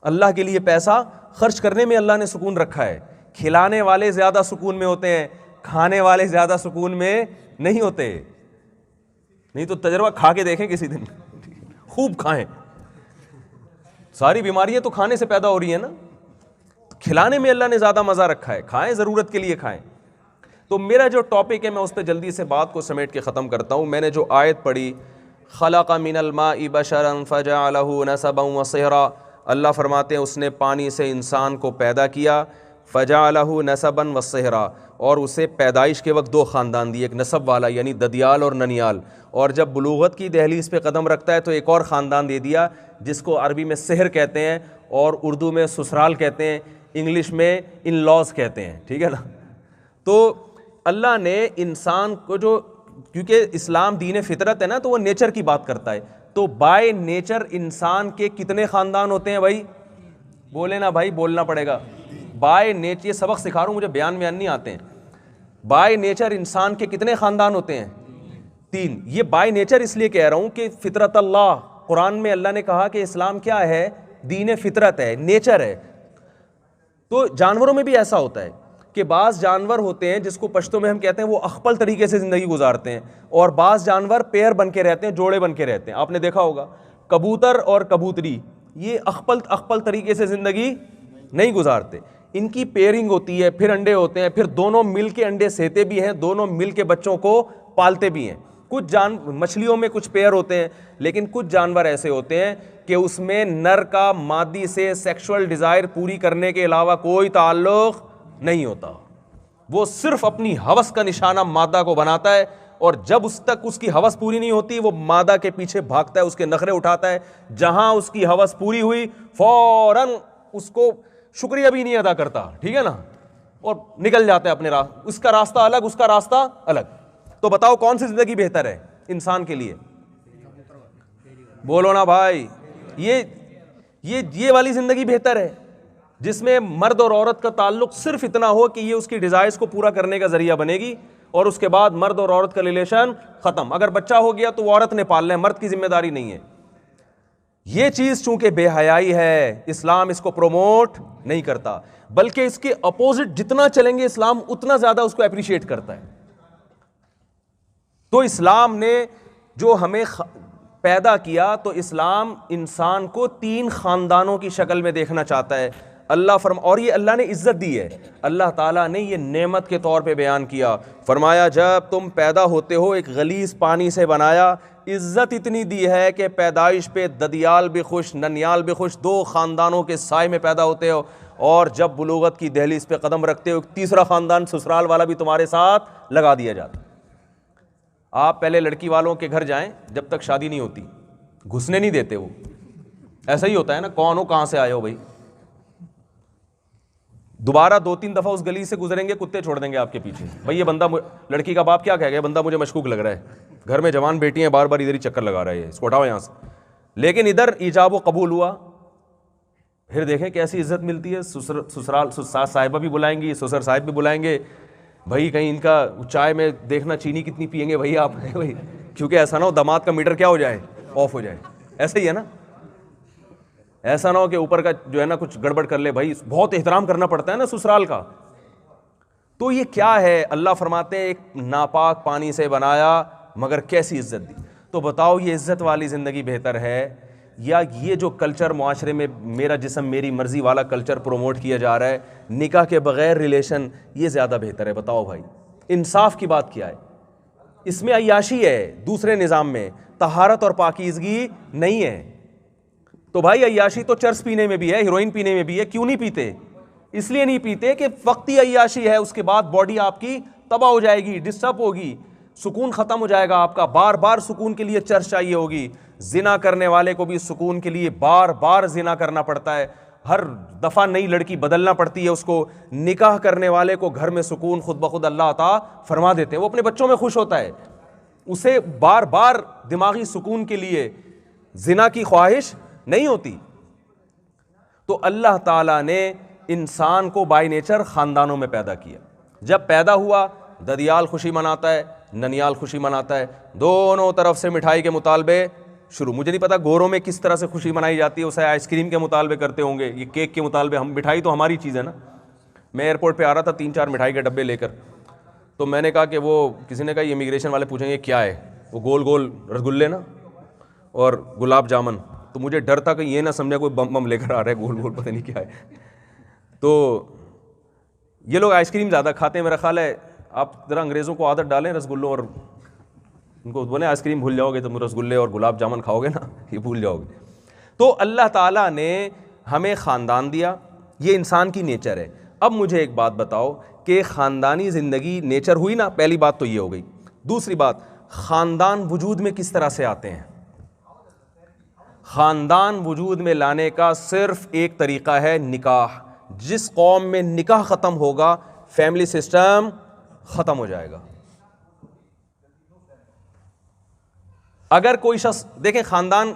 اللہ کے لیے پیسہ خرچ کرنے میں اللہ نے سکون رکھا ہے. کھلانے والے زیادہ سکون میں ہوتے ہیں, کھانے والے زیادہ سکون میں نہیں ہوتے. نہیں تو تجربہ کھا کے دیکھیں کسی دن, خوب کھائیں. ساری بیماریاں تو کھانے سے پیدا ہو رہی ہیں نا. کھلانے میں اللہ نے زیادہ مزہ رکھا ہے, کھائیں ضرورت کے لیے کھائیں. تو میرا جو ٹاپک ہے میں اس پہ جلدی سے بات کو سمیٹ کے ختم کرتا ہوں. میں نے جو آیت پڑھی, خلق من الماء بشرا فجعلہ نسبا وصہرا, اللہ فرماتے ہیں اس نے پانی سے انسان کو پیدا کیا, فجعلہ نسبا وصہرا, اور اسے پیدائش کے وقت دو خاندان دیے, ایک نسب والا یعنی ددیال اور ننیال, اور جب بلوغت کی دہلیز پہ قدم رکھتا ہے تو ایک اور خاندان دے دیا جس کو عربی میں سحر کہتے ہیں اور اردو میں سسرال کہتے ہیں, انگلش میں ان لاز کہتے ہیں, ٹھیک ہے نا. تو اللہ نے انسان کو جو, کیونکہ اسلام دین فطرت ہے نا, تو وہ نیچر کی بات کرتا ہے. تو بائی نیچر انسان کے کتنے خاندان ہوتے ہیں بھائی؟ بولے نا بھائی, بولنا پڑے گا. بائی نیچر, یہ سبق سکھا رہا ہوں, مجھے بیان نہیں آتے ہیں. بائی نیچر انسان کے کتنے خاندان ہوتے ہیں؟ 3. یہ بائی نیچر اس لیے کہہ رہا ہوں کہ فطرت اللہ, قرآن میں اللہ نے کہا کہ اسلام کیا ہے؟ دین فطرت ہے, نیچر ہے. تو جانوروں میں بھی ایسا ہوتا ہے کہ بعض جانور ہوتے ہیں جس کو پشتو میں ہم کہتے ہیں وہ اخپل طریقے سے زندگی گزارتے ہیں, اور بعض جانور پیر بن کے رہتے ہیں, جوڑے بن کے رہتے ہیں. آپ نے دیکھا ہوگا کبوتر اور کبوتری یہ اخپل طریقے سے زندگی نہیں گزارتے. ان کی پیئرنگ ہوتی ہے, پھر انڈے ہوتے ہیں, پھر دونوں مل کے انڈے سیتے بھی ہیں, دونوں مل کے بچوں کو پالتے بھی ہیں. کچھ مچھلیوں میں کچھ پیئر ہوتے ہیں, لیکن کچھ جانور ایسے ہوتے ہیں کہ اس میں نر کا مادی سے سیکشول ڈیزائر پوری کرنے کے علاوہ کوئی تعلق نہیں ہوتا. وہ صرف اپنی ہوس کا نشانہ مادہ کو بناتا ہے, اور جب اس تک اس کی ہوس پوری نہیں ہوتی وہ مادہ کے پیچھے بھاگتا ہے, اس کے نخرے اٹھاتا ہے. جہاں اس کی ہوس پوری ہوئی فوراً اس کو شکریہ بھی نہیں ادا کرتا, ٹھیک ہے نا, اور نکل جاتا ہے اپنے اس کا راستہ الگ, اس کا راستہ الگ. تو بتاؤ کون سی زندگی بہتر ہے انسان کے لیے؟ بولو نا بھائی. یہ والی زندگی بہتر ہے جس میں مرد اور عورت کا تعلق صرف اتنا ہو کہ یہ اس کی ڈیزائرز کو پورا کرنے کا ذریعہ بنے گی, اور اس کے بعد مرد اور عورت کا ریلیشن ختم. اگر بچہ ہو گیا تو وہ عورت نے پالنا ہے, مرد کی ذمہ داری نہیں ہے. یہ چیز چونکہ بے حیائی ہے, اسلام اس کو پروموٹ نہیں کرتا, بلکہ اس کے اپوزٹ جتنا چلیں گے اسلام اتنا زیادہ اس کو اپریشیٹ کرتا ہے. تو اسلام نے جو ہمیں پیدا کیا, تو اسلام انسان کو 3 خاندانوں کی شکل میں دیکھنا چاہتا ہے. اور یہ اللہ نے عزت دی ہے, اللہ تعالیٰ نے یہ نعمت کے طور پہ بیان کیا. فرمایا جب تم پیدا ہوتے ہو ایک غلیظ پانی سے بنایا, عزت اتنی دی ہے کہ پیدائش پہ ددیال بھی خوش, ننیال بھی خوش, 2 خاندانوں کے سائے میں پیدا ہوتے ہو, اور جب بلوغت کی دہلیز پہ قدم رکھتے ہو 3 خاندان سسرال والا بھی تمہارے ساتھ لگا دیا جاتا. آپ پہلے لڑکی والوں کے گھر جائیں, جب تک شادی نہیں ہوتی گھسنے نہیں دیتے وہ, ایسا ہی ہوتا ہے نا, کون ہو کہاں سے آئے ہو بھائی. دوبارہ 2-3 دفعہ اس گلی سے گزریں گے, کتے چھوڑ دیں گے آپ کے پیچھے, بھائی یہ بندہ, لڑکی کا باپ کیا کہے گا, بندہ مجھے مشکوک لگ رہا ہے, گھر میں جوان بیٹی ہیں, بار بار ادھر ہی چکر لگا رہا ہے, اس کو ہٹاؤ یہاں سے. لیکن ادھر ایجاب و قبول ہوا, پھر دیکھیں کیسی عزت ملتی ہے. سسرال صاحبہ بھی بلائیں گی, سسر صاحب بھی بلائیں گے, بھائی کہیں ان کا چائے میں دیکھنا چینی کتنی پئیں گے بھائی آپ, بھائی کیونکہ ایسا نہ ہو داماد کا میٹر کیا ہو جائے, آف ہو جائے. ایسا ہی ہے نا, ایسا نہ ہو کہ اوپر کا جو ہے نا کچھ گڑبڑ کر لے. بھائی بہت احترام کرنا پڑتا ہے نا سسرال کا. تو یہ کیا ہے, اللہ فرماتے ہیں ایک ناپاک پانی سے بنایا مگر کیسی عزت دی. تو بتاؤ یہ عزت والی زندگی بہتر ہے, یا یہ جو کلچر معاشرے میں میرا جسم میری مرضی والا کلچر پروموٹ کیا جا رہا ہے, نکاح کے بغیر ریلیشن, یہ زیادہ بہتر ہے؟ بتاؤ بھائی, انصاف کی بات کیا ہے اس میں؟ عیاشی ہے. دوسرے نظام میں طہارت اور پاکیزگی نہیں ہے. تو بھائی عیاشی تو چرس پینے میں بھی ہے, ہیروئن پینے میں بھی ہے. کیوں نہیں پیتے؟ اس لیے نہیں پیتے کہ وقتی عیاشی ہے, اس کے بعد باڈی آپ کی تباہ ہو جائے گی, ڈسٹرب ہوگی, سکون ختم ہو جائے گا آپ کا. بار بار سکون کے لیے چرس چاہیے ہوگی. زنا کرنے والے کو بھی سکون کے لیے بار بار زنا کرنا پڑتا ہے, ہر دفعہ نئی لڑکی بدلنا پڑتی ہے اس کو. نکاح کرنے والے کو گھر میں سکون خود بخود اللہ عطا فرما دیتے ہیں, وہ اپنے بچوں میں خوش ہوتا ہے. اسے بار بار دماغی سکون کے لیے زنا کی خواہش نہیں ہوتی. تو اللہ تعالیٰ نے انسان کو بائی نیچر خاندانوں میں پیدا کیا. جب پیدا ہوا ددیال خوشی مناتا ہے, ننیال خوشی مناتا ہے, دونوں طرف سے مٹھائی کے مطالبے شروع. مجھے نہیں پتا گوروں میں کس طرح سے خوشی منائی جاتی ہے, اسے آئس کریم کے مطالبے کرتے ہوں گے, یہ کیک کے مطالبے. ہم مٹھائی تو ہماری چیز ہے نا. میں ایئرپورٹ پہ آ رہا تھا 3-4 مٹھائی کے ڈبے لے کر, تو میں نے کہا کہ وہ کسی نے کہا یہ امیگریشن والے پوچھیں گے کیا ہے, وہ گول گول رسگلے نا اور گلاب جامن. تو مجھے ڈر تھا کہ یہ نہ سمجھے کوئی بم بم لے کر آ رہا ہے گول گول, پتہ نہیں کیا ہے. تو یہ لوگ آئس کریم زیادہ کھاتے ہیں میرا خیال ہے. آپ ذرا انگریزوں کو عادت ڈالیں رسگلوں, اور ان کو بولیں آئس کریم بھول جاؤ گے, تم رسگلے اور گلاب جامن کھاؤ گے نا, یہ بھول جاؤ گے. تو اللہ تعالیٰ نے ہمیں خاندان دیا, یہ انسان کی نیچر ہے. اب مجھے ایک بات بتاؤ کہ خاندانی زندگی نیچر ہوئی نا, پہلی بات تو یہ ہو گئی. دوسری بات, خاندان وجود میں کس طرح سے آتے ہیں؟ خاندان وجود میں لانے کا صرف ایک طریقہ ہے, نکاح. جس قوم میں نکاح ختم ہوگا فیملی سسٹم ختم ہو جائے گا. اگر کوئی شخص دیکھیں, خاندان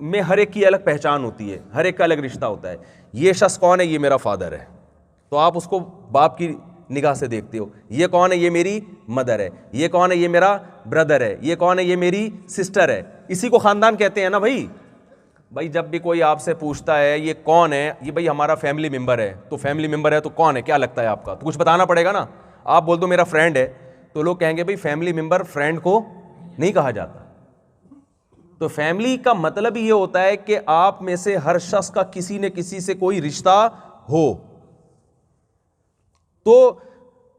میں ہر ایک کی الگ پہچان ہوتی ہے, ہر ایک کا الگ رشتہ ہوتا ہے. یہ شخص کون ہے؟ یہ میرا فادر ہے, تو آپ اس کو باپ کی نگاہ سے دیکھتے ہو. یہ کون ہے؟ یہ میری مدر ہے. یہ کون ہے؟ یہ میرا بردر ہے. یہ کون ہے؟ یہ میری سسٹر ہے. اسی کو خاندان کہتے ہیں نا بھائی. بھائی جب بھی کوئی آپ سے پوچھتا ہے یہ کون ہے, یہ بھائی ہمارا فیملی ممبر ہے. تو فیملی ممبر ہے تو کون ہے, کیا لگتا ہے آپ کا؟ تو کچھ بتانا پڑے گا نا. آپ بول دو میرا فرینڈ ہے, تو لوگ کہیں گے بھائی فیملی ممبر فرینڈ کو نہیں کہا جاتا. تو فیملی کا مطلب یہ ہوتا ہے کہ آپ میں سے ہر شخص کا کسی نہ کسی سے کوئی رشتہ ہو. تو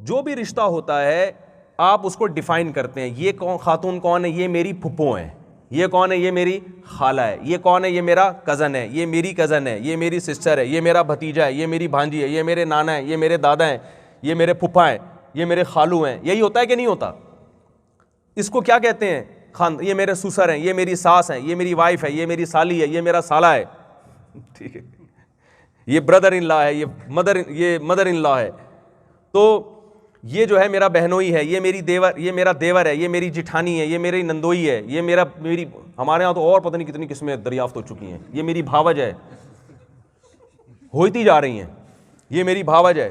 جو بھی رشتہ ہوتا ہے آپ اس کو ڈیفائن کرتے ہیں. یہ خاتون کون ہے؟ یہ میری پھپھو ہیں. یہ کون ہے؟ یہ میری خالہ ہے. یہ کون ہے؟ یہ میرا کزن ہے. یہ میری کزن ہے. یہ میری سسٹر ہے. یہ میرا بھتیجا ہے. یہ میری بھانجی ہے. یہ میرے نانا ہے. یہ میرے دادا ہیں. یہ میرے پھپھا ہیں. یہ میرے خالو ہیں. یہی ہوتا ہے کہ نہیں ہوتا؟ اس کو کیا کہتے ہیں؟ یہ میرے سسر ہیں. یہ میری ساس ہیں. یہ میری وائف ہے. یہ میری سالی ہے. یہ میرا سالہ ہے. ٹھیک ہے, یہ بردر ان لا ہے. یہ مدر ان لا ہے. تو یہ جو ہے میرا بہنوئی ہے. یہ میری دیور, یہ میرا دیور ہے. یہ میری جٹھانی ہے. یہ میری نندوئی ہے. یہ میری ہمارے ہاں تو اور پتہ نہیں کتنی قسمیں دریافت ہو چکی ہیں. یہ میری بھاوج ہے, ہوتی جا رہی ہیں. یہ میری بھاوج ہے.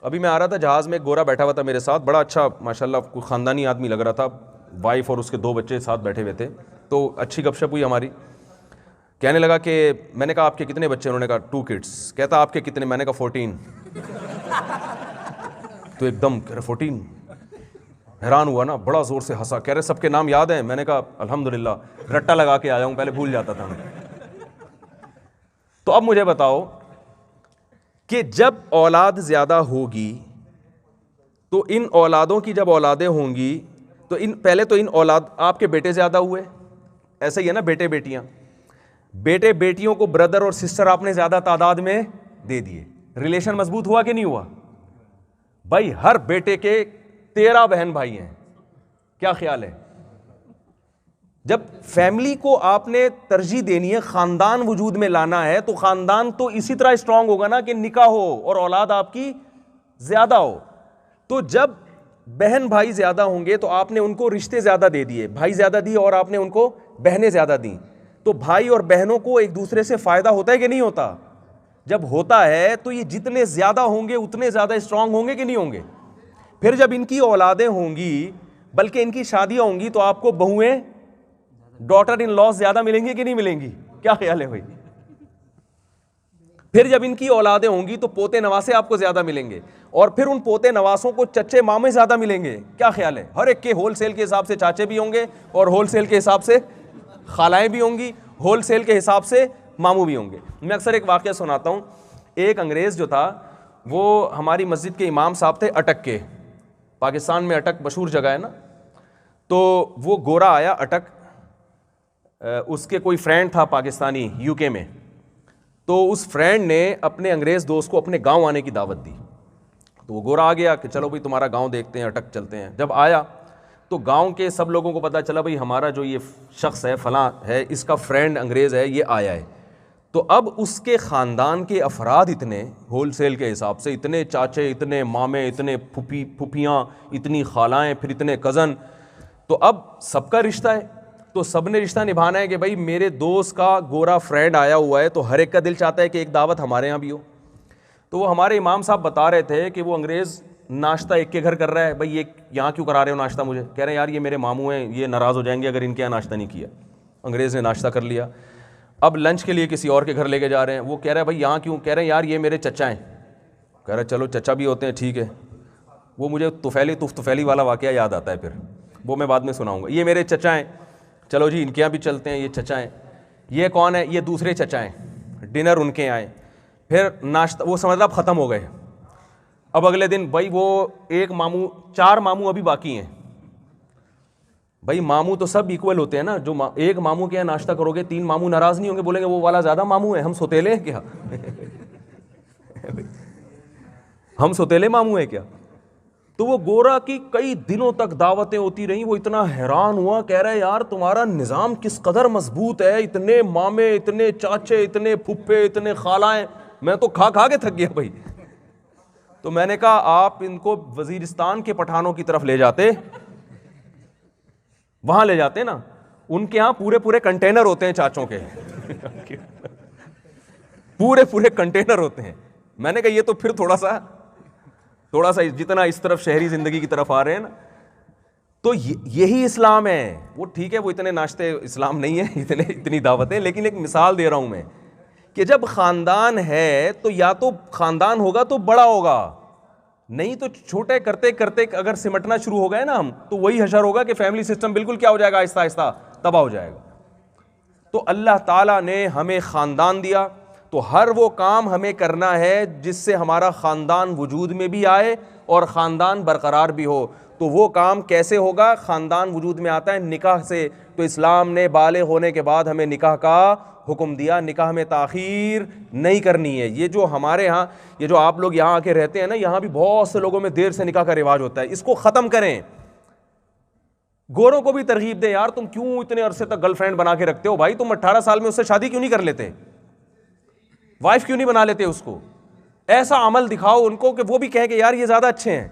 ابھی میں آ رہا تھا جہاز میں, ایک گورا بیٹھا ہوا تھا میرے ساتھ, بڑا اچھا ماشاءاللہ کوئی خاندانی آدمی لگ رہا تھا. وائف اور اس کے 2 بچے ساتھ بیٹھے ہوئے تھے. تو اچھی گپ شپ ہوئی ہماری. کہنے لگا کہ میں نے کہا آپ کے کتنے بچے؟ انہوں نے کہا 2 kids. کہتا آپ کے کتنے؟ میں نے کہا 14. تو ایک دم کہہ رہے 14. حیران ہوا نا, بڑا زور سے ہنسا. کہہ رہے سب کے نام یاد ہیں؟ میں نے کہا الحمدللہ, رٹا لگا کے آیا ہوں, پہلے بھول جاتا تھا. تو اب مجھے بتاؤ کہ جب اولاد زیادہ ہوگی تو ان اولادوں کی جب اولادیں ہوں گی تو پہلے تو ان اولاد, آپ کے بیٹے زیادہ ہوئے, ایسا ہی ہے نا بیٹے بیٹیاں. بیٹے بیٹیوں کو بردر اور سسٹر آپ نے زیادہ تعداد میں دے دیے. ریلیشن مضبوط ہوا کہ نہیں ہوا؟ بھائی ہر بیٹے کے 13 بہن بھائی ہیں. کیا خیال ہے؟ جب فیملی کو آپ نے ترجیح دینی ہے, خاندان وجود میں لانا ہے, تو خاندان تو اسی طرح اسٹرانگ ہوگا نا کہ نکاح ہو اور اولاد آپ کی زیادہ ہو. تو جب بہن بھائی زیادہ ہوں گے تو آپ نے ان کو رشتے زیادہ دے دیے, بھائی زیادہ دیے اور آپ نے ان کو بہنیں زیادہ دیں. تو بھائی اور بہنوں کو ایک دوسرے سے فائدہ ہوتا ہے کہ نہیں ہوتا؟ جب ہوتا ہے تو یہ جتنے زیادہ ہوں گے اتنے زیادہ اسٹرانگ ہوں گے کہ نہیں ہوں گے؟ پھر جب ان کی اولادیں ہوں گی, بلکہ ان کی شادیاں ہوں گی, تو آپ کو بہویں, ڈاٹر ان لاس زیادہ ملیں گی کہ نہیں ملیں گی؟ کیا خیال ہے بھائی؟ پھر جب ان کی اولادیں ہوں گی تو پوتے نواسے آپ کو زیادہ ملیں گے, اور پھر ان پوتے نواسوں کو چچے مامے زیادہ ملیں گے. کیا خیال ہے؟ ہر ایک کے ہول سیل کے حساب سے چاچے بھی ہوں گے, اور ہول سیل کے حساب سے خالائیں بھی ہوں گی, ہول سیل کے حساب سے ماموں بھی ہوں گے. میں اکثر ایک واقعہ سناتا ہوں. ایک انگریز جو تھا وہ ہماری مسجد کے امام صاحب تھے اٹک کے. پاکستان میں اٹک مشہور جگہ ہے نا. تو وہ گورا آیا اٹک, اس کے کوئی فرینڈ تھا پاکستانی یو کے میں. تو اس فرینڈ نے اپنے انگریز دوست کو اپنے گاؤں آنے کی دعوت دی. تو وہ گورا آ گیا کہ چلو بھائی تمہارا گاؤں دیکھتے ہیں, اٹک چلتے ہیں. جب آیا تو گاؤں کے سب لوگوں کو پتا چلا بھائی ہمارا جو یہ شخص ہے فلاں ہے, اس کا فرینڈ انگریز ہے, یہ آیا ہے. تو اب اس کے خاندان کے افراد اتنے ہول سیل کے حساب سے, اتنے چاچے, اتنے مامے, اتنے پھوپھیاں, اتنی خالائیں, پھر اتنے کزن. تو اب سب کا رشتہ ہے, تو سب نے رشتہ نبھانا ہے کہ بھائی میرے دوست کا گورا فرینڈ آیا ہوا ہے, تو ہر ایک کا دل چاہتا ہے کہ ایک دعوت ہمارے یہاں بھی ہو. تو وہ ہمارے امام صاحب بتا رہے تھے کہ وہ انگریز ناشتہ ایک کے گھر کر رہا ہے. بھائی یہ یہاں کیوں کرا رہے ہو ناشتہ؟ مجھے کہہ رہے ہیں یار یہ میرے ماموں ہیں, یہ ناراض ہو جائیں گے اگر ان کے یہاں ناشتہ نہیں کیا. انگریز نے ناشتہ کر لیا. اب لنچ کے لیے کسی اور کے گھر لے کے جا رہے ہیں. وہ کہہ رہا ہے بھائی یہاں کیوں؟ کہہ رہے ہیں یار یہ میرے چچا ہیں. کہہ رہا ہے چلو چچا بھی ہوتے ہیں ٹھیک ہے. وہ مجھے طفیلی والا واقعہ یاد آتا ہے, پھر وہ میں بعد میں سناؤں گا. یہ میرے چچا ہیں, چلو جی ان کے یہاں بھی چلتے ہیں, یہ چچا ہیں. یہ کون ہے؟ یہ دوسرے چچا ہیں, ڈنر ان کے آئے. پھر ناشتہ وہ سمجھ اب ختم ہو گئے. اب اگلے دن بھائی وہ ایک ماموں, 4 ماموں ابھی باقی ہیں. بھائی ماموں تو سب ایکول ہوتے ہیں نا, جو ایک ماموں کے یہاں ناشتہ کرو گے 3 ماموں ناراض نہیں ہوں گے, بولیں گے وہ والا زیادہ ماموں ہے, ہم سوتیلے ہیں کیا؟ ہم سوتیلے ماموں ہیں کیا؟ تو وہ گورا کی کئی دنوں تک دعوتیں ہوتی رہیں. وہ اتنا حیران ہوا, کہہ رہا ہے یار تمہارا نظام کس قدر مضبوط ہے, اتنے مامے, اتنے چاچے, اتنے پھپھے, اتنے خالائیں, میں تو کھا کے تھک گیا بھائی. تو میں نے کہا آپ ان کو وزیرستان کے پٹھانوں کی طرف لے جاتے, وہاں لے جاتے نا, ان کے ہاں پورے کنٹینر ہوتے ہیں چاچوں کے, پورے کنٹینر ہوتے ہیں. میں نے کہا یہ تو پھر تھوڑا سا جتنا اس طرف شہری زندگی کی طرف آ رہے ہیں نا, تو یہی اسلام ہے. وہ ٹھیک ہے وہ اتنے ناشتے اسلام نہیں ہے, اتنی دعوتیں, لیکن ایک مثال دے رہا ہوں میں کہ جب خاندان ہے تو یا تو خاندان ہوگا تو بڑا ہوگا, نہیں تو چھوٹے کرتے کرتے اگر سمٹنا شروع ہو گئے نا ہم, تو وہی حشر ہوگا کہ فیملی سسٹم بالکل کیا ہو جائے گا, آہستہ آہستہ تباہ ہو جائے گا. تو اللہ تعالیٰ نے ہمیں خاندان دیا, تو ہر وہ کام ہمیں کرنا ہے جس سے ہمارا خاندان وجود میں بھی آئے اور خاندان برقرار بھی ہو. تو وہ کام کیسے ہوگا؟ خاندان وجود میں آتا ہے نکاح سے. تو اسلام نے بالغ ہونے کے بعد ہمیں نکاح کا حکم دیا, نکاح میں تاخیر نہیں کرنی ہے. یہ جو ہمارے ہاں, یہ جو آپ لوگ یہاں آ کے رہتے ہیں نا, یہاں بھی بہت سے لوگوں میں دیر سے نکاح کا رواج ہوتا ہے, اس کو ختم کریں. گوروں کو بھی ترغیب دیں, یار تم کیوں اتنے عرصے تک گرل فرینڈ بنا کے رکھتے ہو بھائی, تم 18 سال میں اس سے شادی کیوں نہیں کر لیتے, وائف کیوں نہیں بنا لیتے اس کو؟ ایسا عمل دکھاؤ ان کو کہ وہ بھی کہیں کہ یار یہ زیادہ اچھے ہیں.